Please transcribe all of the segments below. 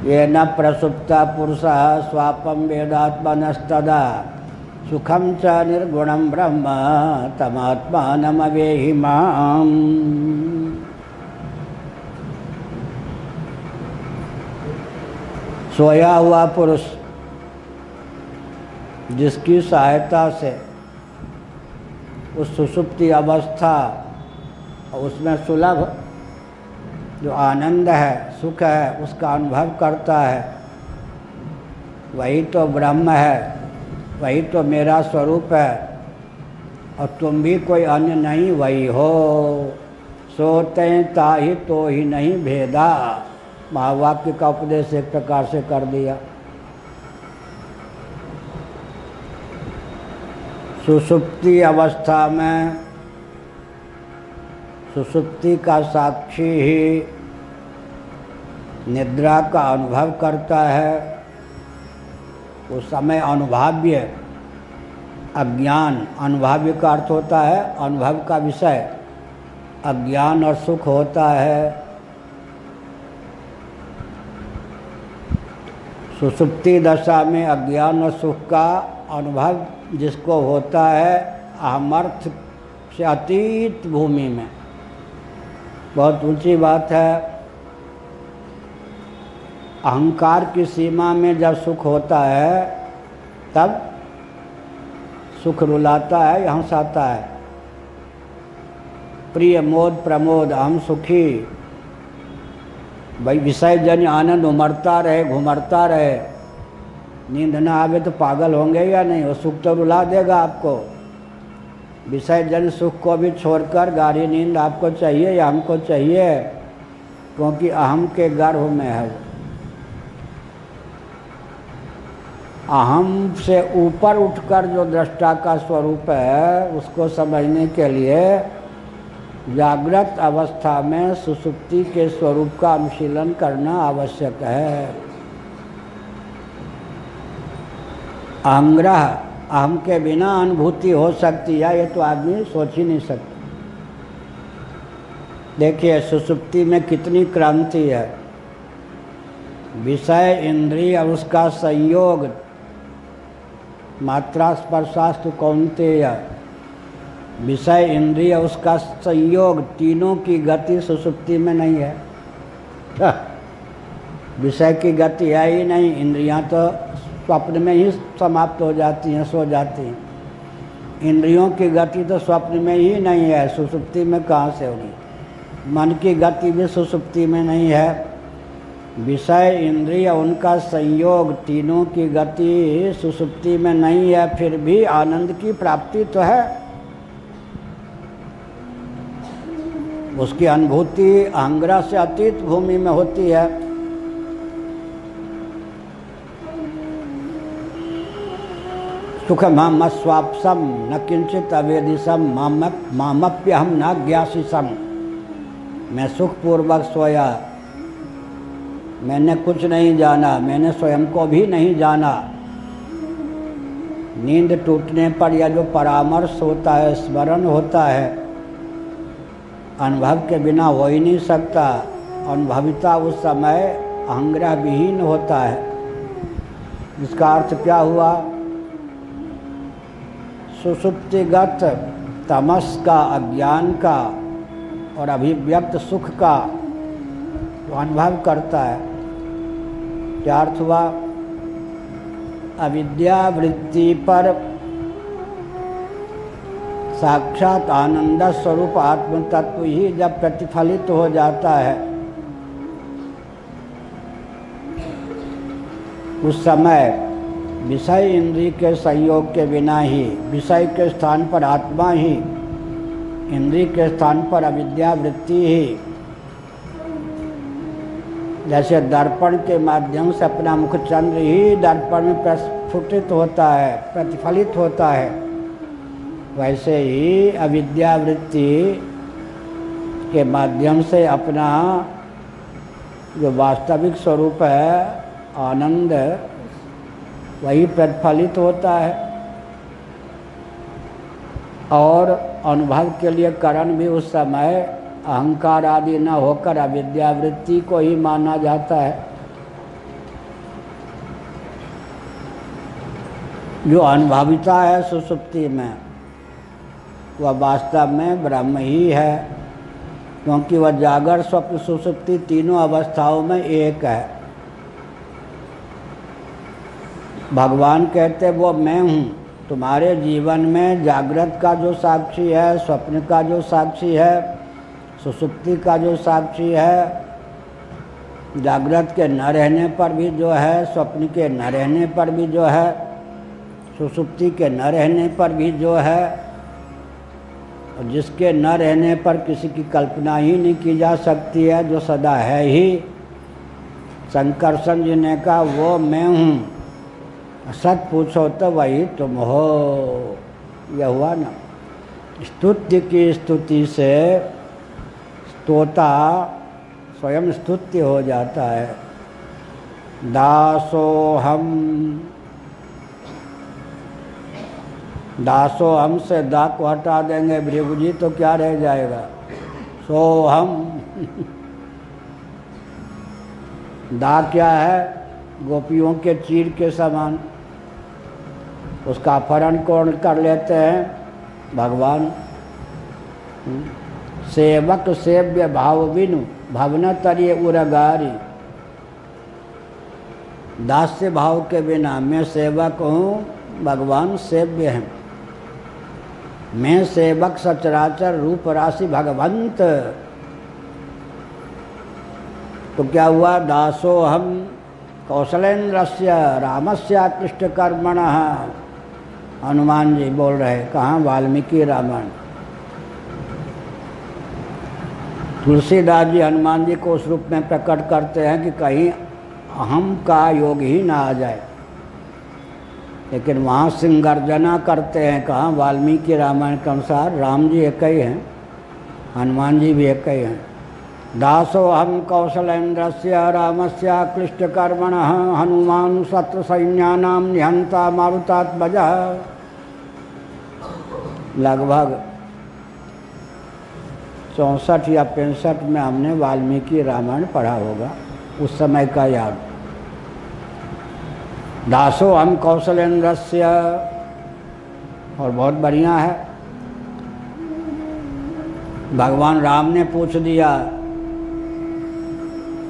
ये न प्रसुप्ता पुरुषः स्वापं वेदात्मनस्तदा सुखं च निर्गुणं ब्रह्म तमात्मानमवेहि माम्। सोया हुआ पुरुष जिसकी सहायता से उस सुषुप्ति अवस्था उसमें सुलभ जो आनंद है, सुख है, उसका अनुभव करता है, वही तो ब्रह्म है, वही तो मेरा स्वरूप है और तुम भी कोई अन्य नहीं वही हो। सोते ताहि तो ही नहीं भेदा, महावाक्य का उपदेश एक प्रकार से कर दिया। सुषुप्ति अवस्था में सुषुप्ति का साक्षी ही निद्रा का अनुभव करता है। उस समय अनुभाव्य अज्ञान, अनुभाव्य का अर्थ होता है अनुभव का विषय, अज्ञान और सुख होता है। सुषुप्ति दशा में अज्ञान और सुख का अनुभव जिसको होता है अहमर्थ से अतीत भूमि में, बहुत ऊंची बात है। अहंकार की सीमा में जब सुख होता है तब सुख रुलाता है या हंसाता है। प्रिय मोद प्रमोद हम सुखी, भाई विषय जन्य आनंद उमड़ता रहे, घुमड़ता रहे, नींद ना आवे तो पागल होंगे या नहीं, वो सुख तो रुला देगा आपको। विषय जन सुख को भी छोड़कर गाढ़ी नींद आपको चाहिए या हमको चाहिए, क्योंकि अहम के गर्भ में है वो। अहम से ऊपर उठकर जो दृष्टा का स्वरूप है उसको समझने के लिए जागृत अवस्था में सुषुप्ति के स्वरूप का अनुशीलन करना आवश्यक है। अहंग्रह, अहम के बिना अनुभूति हो सकती है, ये तो आदमी सोच ही नहीं सकता। देखिए सुषुप्ति में कितनी क्रांति है। विषय इंद्रिय और उसका संयोग, मात्रा स्पर्शास्तु कौन्तेय, विषय इंद्रिय उसका संयोग, तीनों की गति सुषुप्ति में नहीं है। विषय की गति है ही नहीं, इंद्रियां तो स्वप्न में ही समाप्त हो जाती हैं, सो जाती हैं। इंद्रियों की गति तो स्वप्न में ही नहीं है, सुषुप्ति में कहाँ से होगी। मन की गति भी सुषुप्ति में नहीं है। विषय इंद्रिय उनका संयोग, तीनों की गति सुषुप्ति में नहीं है, फिर भी आनंद की प्राप्ति तो है। उसकी अनुभूति अहंग्रह से अतीत भूमि में होती है। सुखम हम स्वाप्सम न किंचित अवेदिशम मामप्यहम न ज्ञासिसम। मैं सुखपूर्वक सोया, मैंने कुछ नहीं जाना, मैंने स्वयं को भी नहीं जाना। नींद टूटने पर यह जो परामर्श होता है, स्मरण होता है, अनुभव के बिना हो ही नहीं सकता। अनुभविता उस समय अहंग्रह विहीन होता है। इसका अर्थ क्या हुआ? सुषुप्तिगत तमस का, अज्ञान का और अभिव्यक्त सुख का तो अनुभव करता है। क्या अर्थ हुआ? अविद्या वृत्ति पर साक्षात आनंद स्वरूप आत्म तत्व ही जब प्रतिफलित हो जाता है उस समय विषय इंद्रिय के संयोग के बिना ही, विषय के स्थान पर आत्मा ही, इंद्रिय के स्थान पर अविद्या वृत्ति ही, जैसे दर्पण के माध्यम से अपना मुखचंद्र ही दर्पण में प्रस्फुटित होता है, प्रतिफलित होता है, वैसे ही अविद्या वृत्ति के माध्यम से अपना जो वास्तविक स्वरूप है आनंद, वही प्रतिफलित होता है। और अनुभव के लिए कारण भी उस समय अहंकार आदि न होकर अविद्या वृत्ति को ही माना जाता है। जो अनुभविता है सुषुप्ति में वह वास्तव में ब्रह्म ही है, क्योंकि वह जागर स्वप्न सुषुप्ति तीनों अवस्थाओं में एक है। भगवान कहते वो मैं हूँ। तुम्हारे जीवन में जागृत का जो साक्षी है, स्वप्न का जो साक्षी है, सुषुप्ति का जो साक्षी है, जागृत के न रहने पर भी जो है, स्वप्न के न रहने पर भी जो है, सुषुप्ति के न रहने पर भी जो है, और जिसके न रहने पर किसी की कल्पना ही नहीं की जा सकती है, जो सदा है ही, शंकरसन जी ने कहा वो मैं हूँ। सच पूछो तो वही तुम हो। यह हुआ ना। स्तुति की स्तुति से स्तोता स्वयं स्तुत्य हो जाता है। दासोहम से दा को हटा देंगे भृगु जी तो क्या रह जाएगा? सोहम। दा क्या है? गोपियों के चीर के समान। उसका अपहरण कौन कर लेते हैं? भगवान। सेवक सेव्य भाव बिनु भवन तरिय उरगारी। दास्य भाव के बिना मैं सेवक हूँ, भगवान सेव्य हैं। मैं सेवक सचराचर रूप राशि भगवंत। तो क्या हुआ? दासो हम कौशलेन्द्रस्य रामस्य कृष्ण कर्मणः। हनुमान जी बोल रहे। कहाँ? वाल्मीकि रामायण। तुलसीदास जी हनुमान जी को उस रूप में प्रकट करते हैं कि कहीं अहम का योग ही ना आ जाए, लेकिन वहाँ सिंगर्जना करते हैं। कहाँ? वाल्मीकि रामायण के अनुसार राम जी एक ही हैं, हनुमान जी भी एक ही हैं। दासो हम कौशलेन्द्रस्य रामस्य क्लिष्ट कर्मणः हनुमान शत्रु सैन्यानां निहंता मारुतात्मजः। लगभग 64 या 65 में हमने वाल्मीकि रामायण पढ़ा होगा, उस समय का याद। दासो हम कौशलेन्द्रस्य, और बहुत बढ़िया है। भगवान राम ने पूछ दिया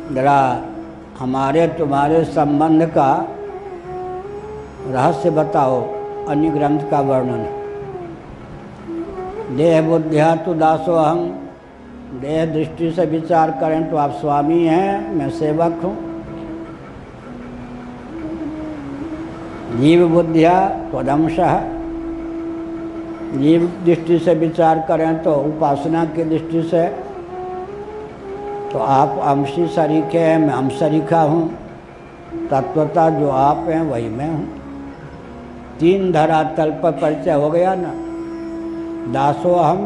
जरा हमारे तुम्हारे संबंध का रहस्य बताओ। अन्य ग्रंथ का वर्णन। देह बुद्धिया तो दासो हम। देह दृष्टि से विचार करें तो आप स्वामी हैं, मैं सेवक हूँ। जीव बुद्धिया त्वदंशः। जीव दृष्टि से विचार करें तो उपासना की दृष्टि से तो आप अंशी शरीके हैं, मैं अंश शरीका हूँ। तत्वता जो आप हैं वही मैं हूँ। तीन धरातल पर परिचय हो गया ना। दासो हम,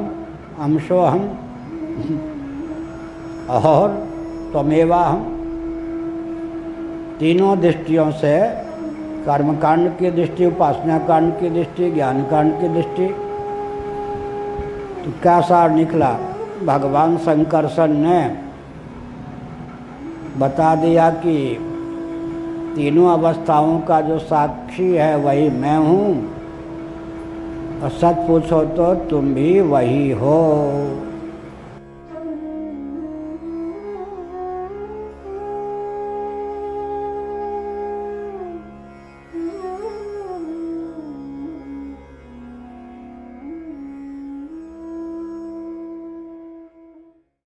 अंशो हम और त्वमेवा हम। तीनों दृष्टियों से, कर्मकांड की दृष्टि, उपासना कांड की दृष्टि, ज्ञान कांड की दृष्टि, तो क्या सार निकला? भगवान शंकरसन ने बता दिया कि तीनों अवस्थाओं का जो साक्षी है वही मैं हूँ, और सच पूछो तो तुम भी वही हो।